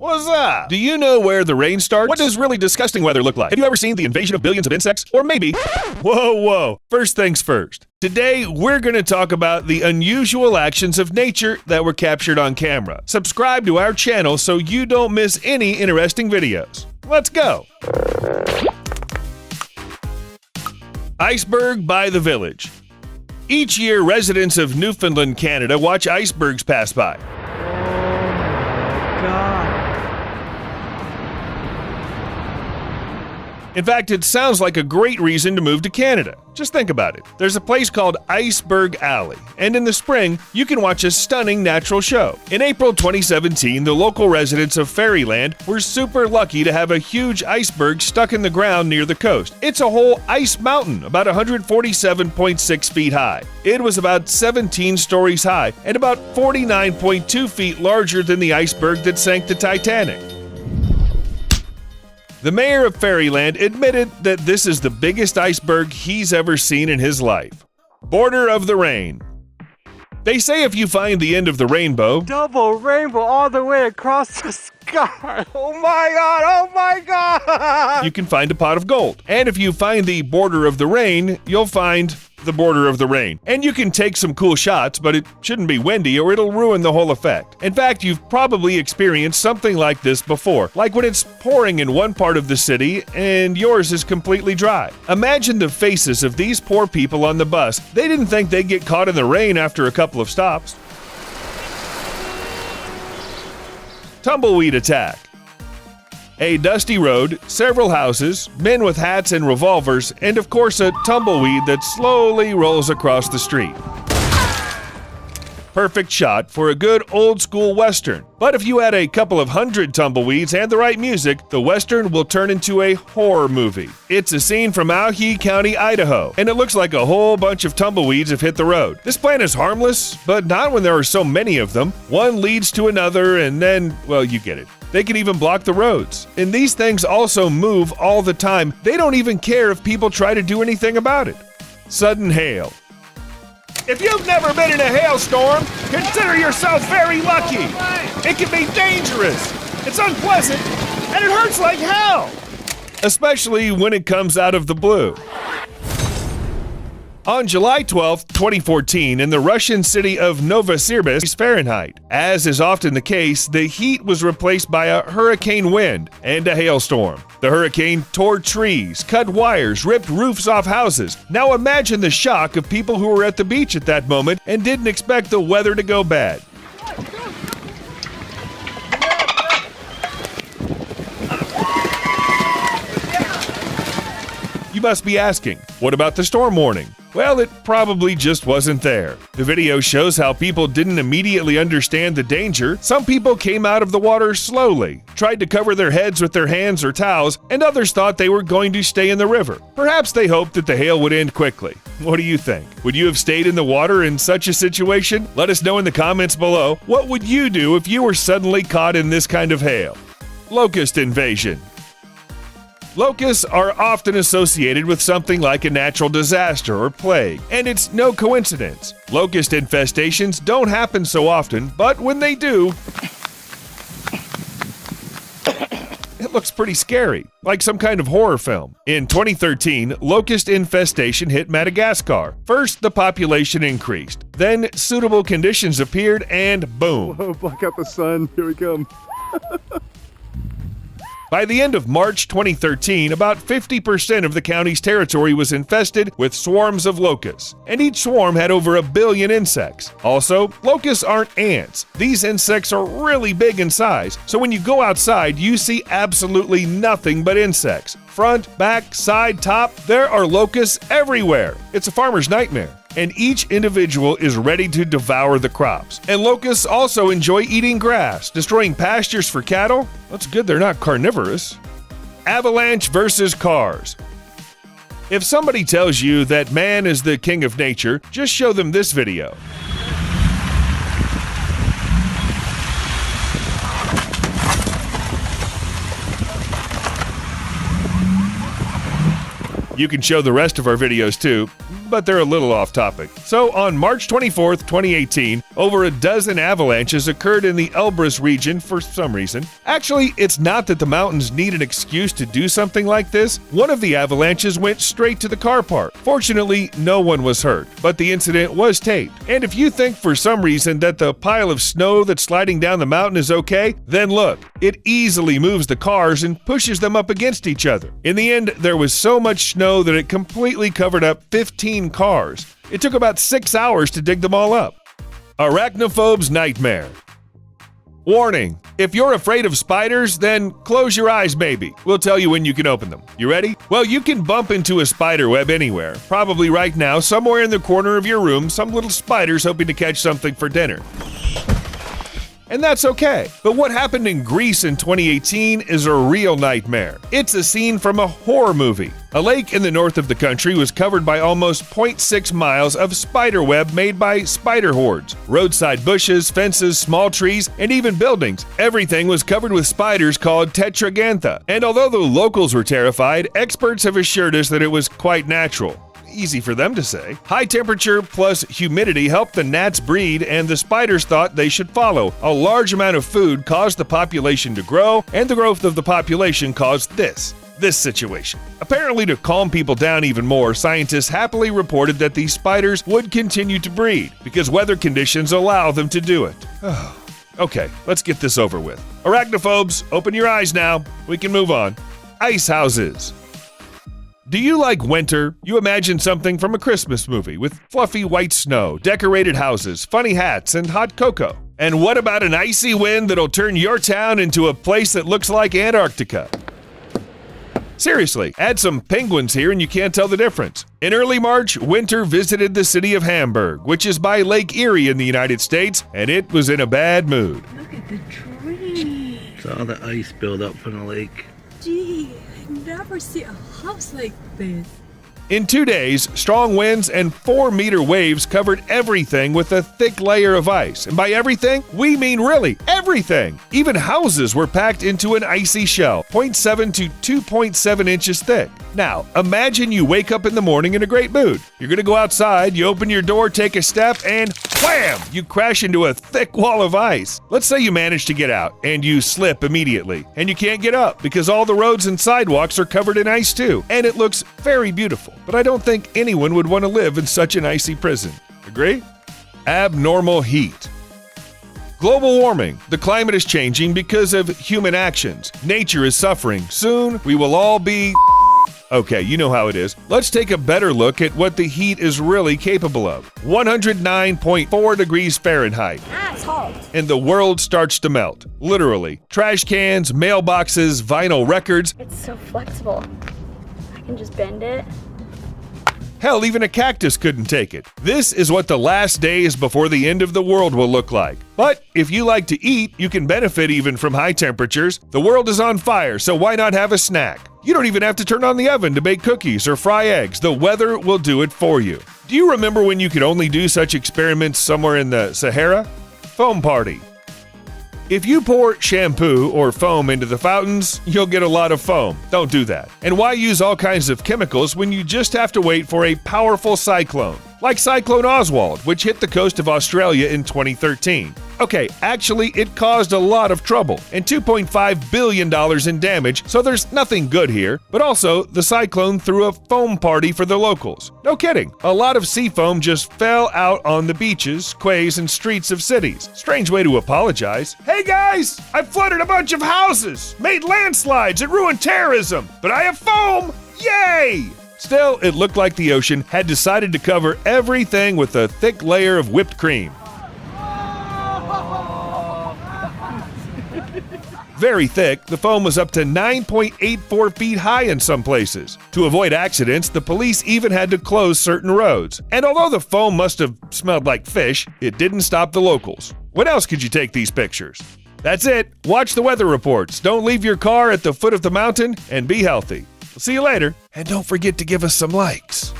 What's up? Do you know where the rain starts? What does really disgusting weather look like? Have you ever seen the invasion of billions of insects? Or maybe... Whoa. First things first. Today, we're going to talk about the unusual actions of nature that were captured on camera. Subscribe to our channel so you don't miss any interesting videos. Let's go. Iceberg by the village. Each year, residents of Newfoundland, Canada watch icebergs pass by. In fact, it sounds like a great reason to move to Canada. Just think about it. There's a place called Iceberg Alley, and in the spring, you can watch a stunning natural show. In April 2017, the local residents of Fairyland were super lucky to have a huge iceberg stuck in the ground near the coast. It's a whole ice mountain, about 147.6 feet high. It was about 17 stories high and about 49.2 feet larger than the iceberg that sank the Titanic. The mayor of Fairyland admitted that this is the biggest iceberg he's ever seen in his life. Border of the Rain. They say if you find the end of the rainbow, double rainbow all the way across the sky. Oh my God, you can find a pot of gold. And if you find the border of the rain, you'll find the border of the rain. And you can take some cool shots, but it shouldn't be windy or it'll ruin the whole effect. In fact, you've probably experienced something like this before, like when it's pouring in one part of the city and yours is completely dry. Imagine the faces of these poor people on the bus. They didn't think they'd get caught in the rain after a couple of stops. Tumbleweed attack. A dusty road, several houses, men with hats and revolvers, and of course a tumbleweed that slowly rolls across the street. Perfect shot for a good old-school Western. But if you add a couple of hundred tumbleweeds and the right music, the Western will turn into a horror movie. It's a scene from Owhee County, Idaho, and it looks like a whole bunch of tumbleweeds have hit the road. This plant is harmless, but not when there are so many of them. One leads to another, and then, well, you get it. They can even block the roads. And these things also move all the time. They don't even care if people try to do anything about it. Sudden hail. If you've never been in a hailstorm, consider yourself very lucky. It can be dangerous, it's unpleasant, and it hurts like hell. Especially when it comes out of the blue. On July 12, 2014, in the Russian city of Novosibirsk, Fahrenheit, as is often the case, the heat was replaced by a hurricane wind and a hailstorm. The hurricane tore trees, cut wires, ripped roofs off houses. Now imagine the shock of people who were at the beach at that moment and didn't expect the weather to go bad. You must be asking, what about the storm warning? Well, it probably just wasn't there. The video shows how people didn't immediately understand the danger. Some people came out of the water slowly, tried to cover their heads with their hands or towels, and others thought they were going to stay in the river. Perhaps they hoped that the hail would end quickly. What do you think? Would you have stayed in the water in such a situation? Let us know in the comments below. What would you do if you were suddenly caught in this kind of hail? Locust invasion. Locusts are often associated with something like a natural disaster or plague, and it's no coincidence. Locust infestations don't happen so often, but when they do, it looks pretty scary, like some kind of horror film. In 2013, locust infestation hit Madagascar. First, the population increased. Then, suitable conditions appeared, and boom. Whoa, block out the sun. Here we come. By the end of March 2013, about 50% of the county's territory was infested with swarms of locusts, and each swarm had over 1 billion insects. Also, locusts aren't ants. These insects are really big in size, so when you go outside, you see absolutely nothing but insects. Front, back, side, top, there are locusts everywhere. It's a farmer's nightmare. And each individual is ready to devour the crops. And locusts also enjoy eating grass, destroying pastures for cattle. That's good they're not carnivorous. Avalanche versus cars. If somebody tells you that man is the king of nature, just show them this video. You can show the rest of our videos too. but they're a little off topic. So on March 24th, 2018, over a dozen avalanches occurred in the Elbrus region for some reason. Actually, it's not that the mountains need an excuse to do something like this. One of the avalanches went straight to the car park. Fortunately, no one was hurt, but the incident was taped. And if you think for some reason that the pile of snow that's sliding down the mountain is okay, then look, it easily moves the cars and pushes them up against each other. In the end, there was so much snow that it completely covered up 15 cars. It took about 6 hours to dig them all up. Arachnophobe's nightmare. Warning, if you're afraid of spiders, then close your eyes maybe. We'll tell you when you can open them. You ready? Well, you can bump into a spider web anywhere. Probably right now, somewhere in the corner of your room, some little spider's hoping to catch something for dinner. And that's okay. But what happened in Greece in 2018 is a real nightmare. It's a scene from a horror movie. A lake in the north of the country was covered by almost 0.6 miles of spider web made by spider hordes. Roadside bushes, fences, small trees, and even buildings. Everything was covered with spiders called tetragantha. And although the locals were terrified, experts have assured us that it was quite natural. Easy for them to say. High temperature plus humidity helped the gnats breed, and the spiders thought they should follow. A large amount of food caused the population to grow, and the growth of the population caused this situation. Apparently, to calm people down even more, scientists happily reported that these spiders would continue to breed because weather conditions allow them to do it. Okay, let's get this over with. Arachnophobes, open your eyes now. We can move on. Ice houses. Do you like winter? You imagine something from a Christmas movie with fluffy white snow, decorated houses, funny hats, and hot cocoa. And what about an icy wind that'll turn your town into a place that looks like Antarctica? Seriously, add some penguins here and you can't tell the difference. In early March, winter visited the city of Hamburg, which is by Lake Erie in the United States, and it was in a bad mood. Look at the trees. It's all the ice build up from the lake. Gee, I never see a house like this. In 2 days, strong winds and 4-meter waves covered everything with a thick layer of ice. And by everything, we mean really everything. Even houses were packed into an icy shell, 0.7 to 2.7 inches thick. Now, imagine you wake up in the morning in a great mood. You're going to go outside, you open your door, take a step, and wham! You crash into a thick wall of ice. Let's say you manage to get out, and you slip immediately, and you can't get up because all the roads and sidewalks are covered in ice too, and it looks very beautiful. But I don't think anyone would want to live in such an icy prison. Agree? Abnormal heat. Global warming. The climate is changing because of human actions. Nature is suffering. Soon, we will all be... Okay, you know how it is. Let's take a better look at what the heat is really capable of. 109.4 degrees Fahrenheit. Asshole. And the world starts to melt. Literally. Trash cans, mailboxes, vinyl records. It's so flexible. I can just bend it. Hell, even a cactus couldn't take it. This is what the last days before the end of the world will look like. But if you like to eat, you can benefit even from high temperatures. The world is on fire, so why not have a snack? You don't even have to turn on the oven to bake cookies or fry eggs. The weather will do it for you. Do you remember when you could only do such experiments somewhere in the Sahara? Foam party. If you pour shampoo or foam into the fountains, you'll get a lot of foam. Don't do that. And why use all kinds of chemicals when you just have to wait for a powerful cyclone? Like Cyclone Oswald, which hit the coast of Australia in 2013. Okay, actually, it caused a lot of trouble and $2.5 billion in damage, so there's nothing good here. But also, the cyclone threw a foam party for the locals. No kidding. A lot of sea foam just fell out on the beaches, quays, and streets of cities. Strange way to apologize. Hey guys, I flooded a bunch of houses, made landslides, and ruined terrorism, but I have foam! Yay! Still, it looked like the ocean had decided to cover everything with a thick layer of whipped cream. Very thick, the foam was up to 9.84 feet high in some places. To avoid accidents, the police even had to close certain roads. And although the foam must have smelled like fish, it didn't stop the locals. When else could you take these pictures? That's it. Watch the weather reports. Don't leave your car at the foot of the mountain, and be healthy. We'll see you later. And don't forget to give us some likes.